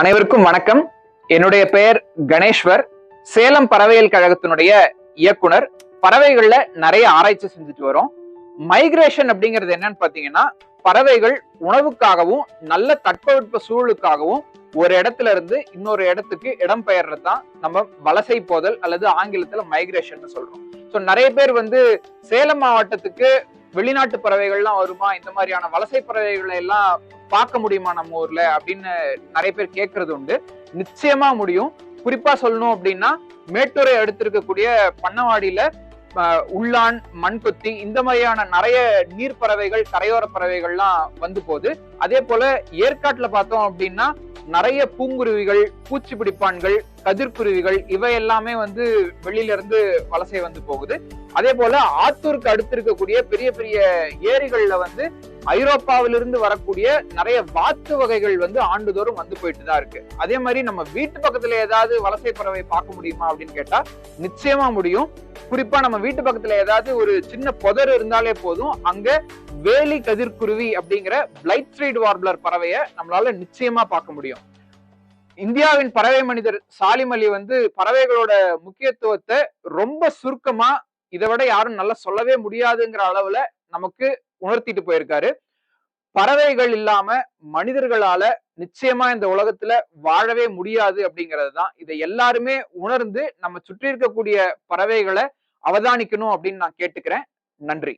அனைவருக்கும் வணக்கம். என்னுடைய பெயர் கணேஸ்வர். சேலம் பறவையியல் கழகத்தினுடைய இயக்குனர். பறவைகள்ல நிறைய ஆராய்ச்சி செஞ்சுட்டு வரோம். மைக்ரேஷன் அப்படிங்கிறது என்னன்னு பாத்தீங்கன்னா, பறவைகள் உணவுக்காகவும் நல்ல தட்பவெட்ப சூழலுக்காகவும் ஒரு இடத்துல இருந்து இன்னொரு இடத்துக்கு இடம்பெயர்றது தான் நம்ம வலசை போதல் அல்லது ஆங்கிலத்துல மைக்ரேஷன் சொல்றோம். சோ நிறைய பேர் சேலம் மாவட்டத்துக்கு வெளிநாட்டு பறவைகள்லாம் வருமா, இந்த மாதிரியான வலசை பறவைகளை எல்லாம் பார்க்க முடியுமா நம்ம ஊர்ல அப்படின்னு நிறைய பேர் கேட்கறது உண்டு. நிச்சயமா முடியும். குறிப்பா சொல்லணும் அப்படின்னா, மேட்டூரை அடுத்து இருக்கக்கூடிய பண்ணவாடியில உள்ளான், மண்கொத்தி இந்த மாதிரியான நிறைய நீர் பறவைகள், கரையோர பறவைகள்லாம் வந்து போகுது. அதே போல ஏற்காட்டுல பார்த்தோம் அப்படின்னா நிறைய பூங்குருவிகள், பூச்சி பிடிப்பான்கள், கதிர்குருவிகள் இவை எல்லாமே வெளியில இருந்து வலசை வந்து போகுது. அதே போல ஆத்தூருக்கு அடுத்து இருக்கக்கூடிய பெரிய பெரிய ஏரிகள்ல ஐரோப்பாவிலிருந்து வரக்கூடிய நிறைய வாத்து வகைகள் ஆண்டுதோறும் வந்து போயிட்டு தான் இருக்கு. அதே மாதிரி நம்ம வீட்டு பக்கத்துல ஏதாவது வலசை பறவை பார்க்க முடியுமா அப்படின்னு கேட்டா நிச்சயமா முடியும். குறிப்பா நம்ம வீட்டு பக்கத்துல ஏதாவது ஒரு சின்ன புதர் இருந்தாலே போதும், அங்க வேலி கதிர்குருவி அப்படிங்கிற பிளைட் ஸ்ட்ரீட் வார்ப்லர் பறவையை நம்மளால நிச்சயமா பார்க்க முடியும். இந்தியாவின் பறவை மனிதர் சாலிம் அலி பறவைகளோட முக்கியத்துவத்தை ரொம்ப சுருக்கமா இதை விட யாரும் நல்லா சொல்லவே முடியாதுங்கிற அளவுல நமக்கு உணர்த்திட்டு போயிருக்காரு. பறவைகள் இல்லாம மனிதர்களால நிச்சயமா இந்த உலகத்துல வாழவே முடியாது அப்படிங்கிறது தான். இதை எல்லாருமே உணர்ந்து நம்ம சுற்றி இருக்கக்கூடிய பறவைகளை அவதானிக்கணும் அப்படின்னு நான் கேட்டுக்கிறேன். நன்றி.